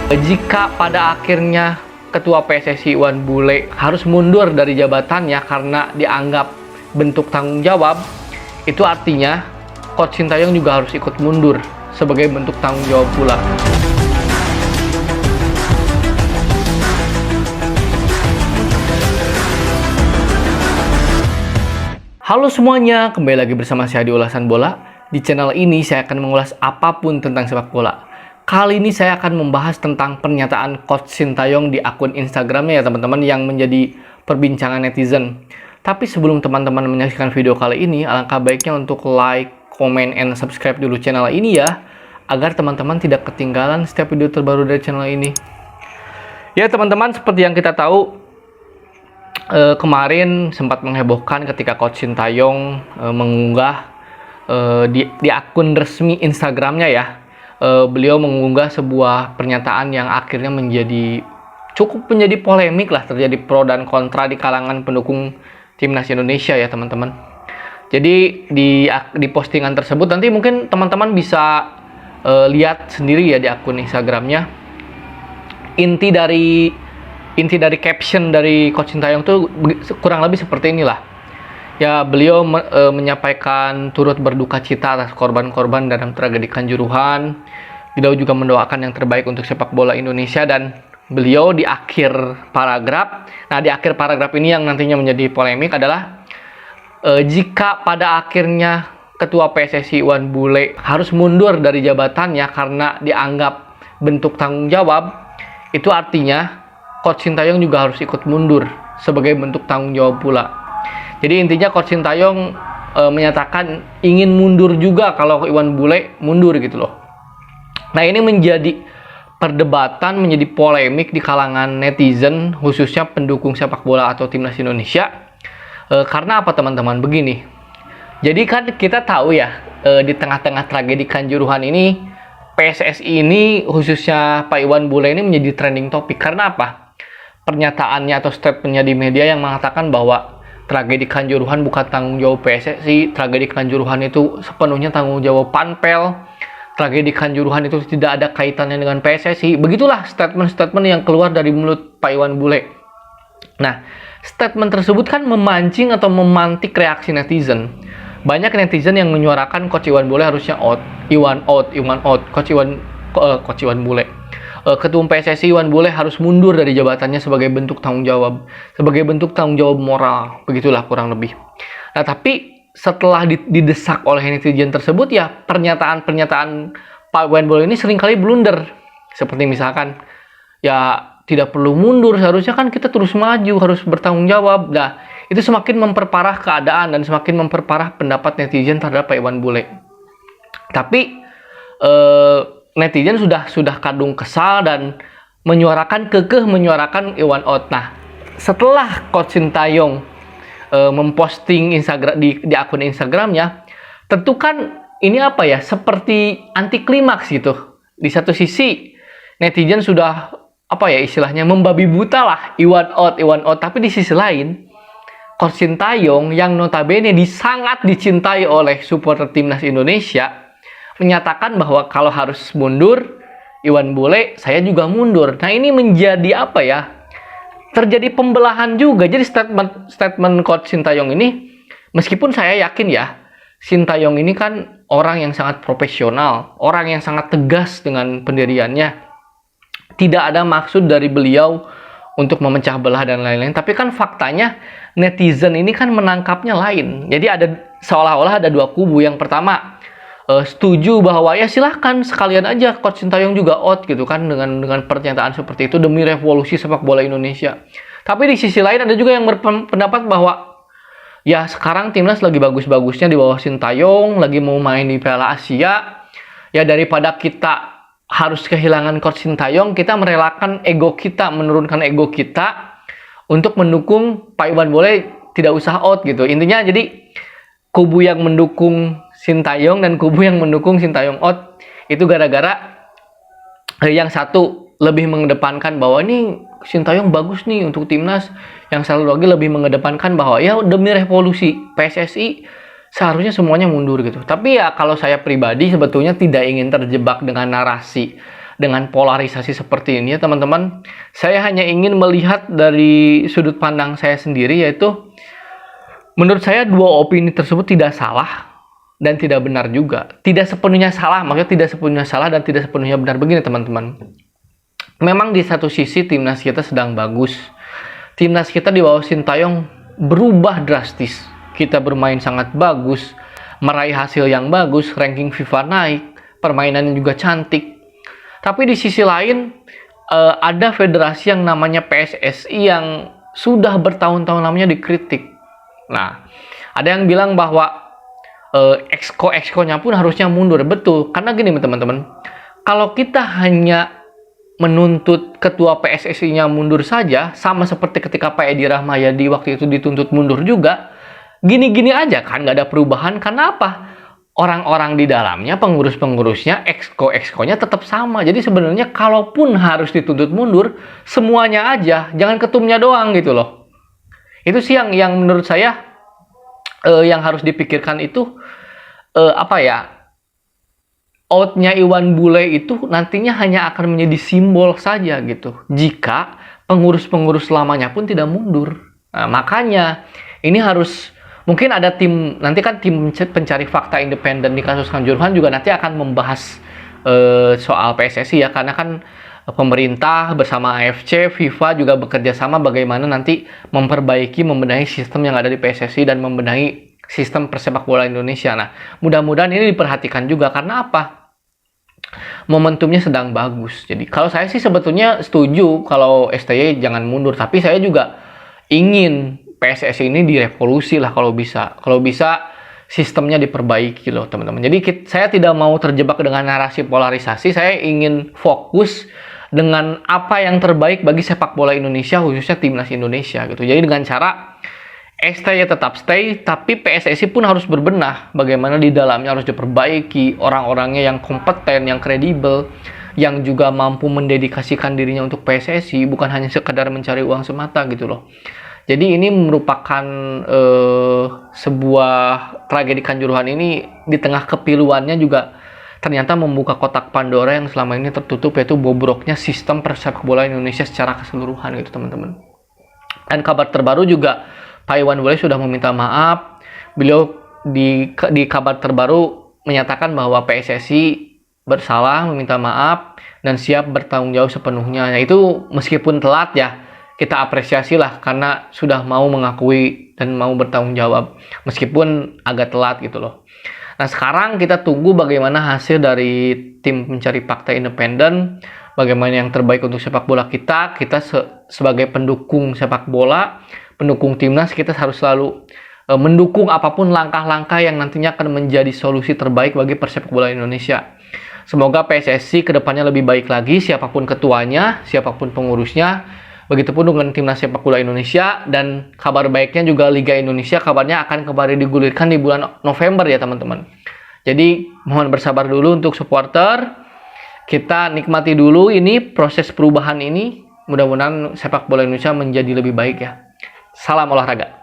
Jika pada akhirnya Ketua PSSI Iwan Bule harus mundur dari jabatannya karena dianggap bentuk tanggung jawab, itu artinya Coach Sintayong juga harus ikut mundur sebagai bentuk tanggung jawab pula. Halo semuanya, kembali lagi bersama saya di Ulasan Bola. Di channel ini saya akan mengulas apapun tentang sepak bola. Kali ini saya akan membahas tentang pernyataan Coach Sintayong di akun Instagramnya ya teman-teman, yang menjadi perbincangan netizen. Tapi sebelum teman-teman menyaksikan video kali ini, alangkah baiknya untuk like, comment, and subscribe dulu channel ini ya, agar teman-teman tidak ketinggalan setiap video terbaru dari channel ini. Ya teman-teman, seperti yang kita tahu, kemarin sempat menghebohkan ketika Coach Sintayong mengunggah di akun resmi Instagramnya ya, beliau mengunggah sebuah pernyataan yang akhirnya cukup menjadi polemik lah, terjadi pro dan kontra di kalangan pendukung timnas Indonesia ya teman-teman. Jadi di postingan tersebut nanti mungkin teman-teman bisa lihat sendiri ya di akun Instagramnya. Inti dari caption dari Coach Sintayong tuh kurang lebih seperti inilah. Ya, beliau menyampaikan turut berduka cita atas korban-korban dalam tragedi Kanjuruhan. Beliau juga mendoakan yang terbaik untuk sepak bola Indonesia, dan beliau di akhir paragraf, di akhir paragraf ini yang nantinya menjadi polemik adalah jika pada akhirnya Ketua PSSI Iwan Bule harus mundur dari jabatannya karena dianggap bentuk tanggung jawab, itu artinya Coach Sintayong juga harus ikut mundur sebagai bentuk tanggung jawab pula. Jadi intinya Coach Sintayong menyatakan ingin mundur juga kalau Iwan Bule mundur gitu loh. Nah, ini menjadi perdebatan, menjadi polemik di kalangan netizen, khususnya pendukung sepak bola atau timnas Indonesia. Karena apa teman-teman? Begini. Jadi kan kita tahu ya, di tengah-tengah tragedi Kanjuruhan ini, PSSI ini khususnya Pak Iwan Bule ini menjadi trending topik. Karena apa? Pernyataannya atau statementnya di media yang mengatakan bahwa tragedi Kanjuruhan bukan tanggung jawab PSSI, tragedi Kanjuruhan itu sepenuhnya tanggung jawab Panpel, tragedi Kanjuruhan itu tidak ada kaitannya dengan PSSI. Begitulah statement-statement yang keluar dari mulut Pak Iwan Bule. Nah, statement tersebut kan memancing atau memantik reaksi netizen. Banyak netizen yang menyuarakan Coach Iwan Bule harusnya out, Coach Iwan Bule. Ketua PSSI Iwan Bule harus mundur dari jabatannya sebagai bentuk tanggung jawab, moral, begitulah kurang lebih. Nah, tapi setelah didesak oleh netizen tersebut ya, pernyataan Pak Iwan Bule ini seringkali blunder. Seperti misalkan, ya tidak perlu mundur, seharusnya kan kita terus maju, harus bertanggung jawab. Nah, itu semakin memperparah keadaan dan semakin memperparah pendapat netizen terhadap Pak Iwan Bule. Tapi netizen sudah kadung kesal dan kekeh menyuarakan Iwan out. Nah, setelah Coach Sintayong memposting di akun Instagramnya, tentu kan ini seperti anti klimaks gitu. Di satu sisi netizen sudah istilahnya membabi buta lah, Iwan out. Tapi di sisi lain, Coach Sintayong yang notabene sangat dicintai oleh supporter timnas Indonesia menyatakan bahwa kalau harus mundur Iwan Bule, saya juga mundur. Nah, ini menjadi terjadi pembelahan juga. Jadi statement Coach Sintayong ini, meskipun saya yakin ya, Sintayong ini kan orang yang sangat profesional, orang yang sangat tegas dengan pendiriannya. Tidak ada maksud dari beliau untuk memecah belah dan lain-lain. Tapi kan faktanya netizen ini kan menangkapnya lain. Jadi seolah-olah ada dua kubu. Yang pertama setuju bahwa ya silahkan sekalian aja Coach Sintayong juga out gitu kan, dengan pernyataan seperti itu demi revolusi sepak bola Indonesia. Tapi di sisi lain ada juga yang berpendapat bahwa ya sekarang timnas lagi bagus-bagusnya di bawah Sintayong, lagi mau main di Piala Asia. Ya daripada kita harus kehilangan Coach Sintayong, kita merelakan menurunkan ego kita untuk mendukung Pak Iwan Bule tidak usah out gitu. Intinya jadi kubu yang mendukung Sintayong dan kubu yang mendukung Sintayong out itu gara-gara yang satu lebih mengedepankan bahwa ini Sintayong bagus nih untuk timnas, yang satu lagi lebih mengedepankan bahwa ya demi revolusi PSSI seharusnya semuanya mundur gitu. Tapi ya kalau saya pribadi sebetulnya tidak ingin terjebak dengan narasi dengan polarisasi seperti ini ya teman-teman. Saya hanya ingin melihat dari sudut pandang saya sendiri, yaitu menurut saya dua opini tersebut tidak salah dan tidak benar juga. Tidak sepenuhnya salah, maksudnya tidak sepenuhnya salah dan tidak sepenuhnya benar. Begini teman-teman, memang di satu sisi timnas kita sedang bagus. Timnas kita di bawah Sintayong berubah drastis. Kita bermain sangat bagus, meraih hasil yang bagus, ranking FIFA naik, permainannya juga cantik. Tapi di sisi lain, ada federasi yang namanya PSSI yang sudah bertahun-tahun lamanya dikritik. Nah, ada yang bilang bahwa exco-nya pun harusnya mundur. Betul, karena gini teman-teman, kalau kita hanya menuntut ketua PSSI-nya mundur saja, sama seperti ketika Pak Edi Rahmayadi waktu itu dituntut mundur juga, gini-gini aja kan, nggak ada perubahan. Karena apa? Orang-orang di dalamnya, pengurus-pengurusnya, exco-nya tetap sama. Jadi sebenarnya kalaupun harus dituntut mundur, semuanya aja, jangan ketumnya doang gitu loh. Itu sih yang menurut saya yang harus dipikirkan itu, outnya Iwan Bule itu nantinya hanya akan menjadi simbol saja gitu, jika pengurus-pengurus lamanya pun tidak mundur. Nah, makanya ini harus, mungkin ada tim, nanti kan tim pencari fakta independen di kasus Kanjuruhan juga nanti akan membahas soal PSSI ya, karena kan pemerintah bersama AFC, FIFA juga bekerja sama bagaimana nanti membenahi sistem yang ada di PSSI dan membenahi sistem persepak bola Indonesia. Nah, mudah-mudahan ini diperhatikan juga, karena apa? Momentumnya sedang bagus. Jadi kalau saya sih sebetulnya setuju kalau STY jangan mundur, tapi saya juga ingin PSSI ini direvolusi lah kalau bisa. Kalau bisa sistemnya diperbaiki loh teman-teman. Jadi saya tidak mau terjebak dengan narasi polarisasi. Saya ingin fokus dengan apa yang terbaik bagi sepak bola Indonesia, khususnya timnas Indonesia gitu. Jadi dengan cara STY tetap stay, tapi PSSI pun harus berbenah. Bagaimana di dalamnya harus diperbaiki, orang-orangnya yang kompeten, yang kredibel, yang juga mampu mendedikasikan dirinya untuk PSSI, bukan hanya sekedar mencari uang semata gitu loh. Jadi ini merupakan sebuah tragedi Kanjuruhan ini di tengah kepiluannya juga ternyata membuka kotak Pandora yang selama ini tertutup, yaitu bobroknya sistem persepak bola Indonesia secara keseluruhan gitu teman-teman. Dan kabar terbaru juga, Pak Iwan Bule sudah meminta maaf. Beliau di kabar terbaru menyatakan bahwa PSSI bersalah, meminta maaf, dan siap bertanggung jawab sepenuhnya. Nah, itu meskipun telat ya, kita apresiasi lah karena sudah mau mengakui dan mau bertanggung jawab, meskipun agak telat gitu loh. Nah, sekarang kita tunggu bagaimana hasil dari tim pencari fakta independen, bagaimana yang terbaik untuk sepak bola kita. Kita sebagai pendukung sepak bola, pendukung timnas, kita harus selalu mendukung apapun langkah-langkah yang nantinya akan menjadi solusi terbaik bagi persepak bola Indonesia. Semoga PSSI kedepannya lebih baik lagi, siapapun ketuanya, siapapun pengurusnya. Begitupun dengan timnas sepak bola Indonesia, dan kabar baiknya juga Liga Indonesia kabarnya akan kembali digulirkan di bulan November ya teman-teman. Jadi mohon bersabar dulu untuk supporter. Kita nikmati dulu ini proses perubahan ini. Mudah-mudahan sepak bola Indonesia menjadi lebih baik ya. Salam olahraga.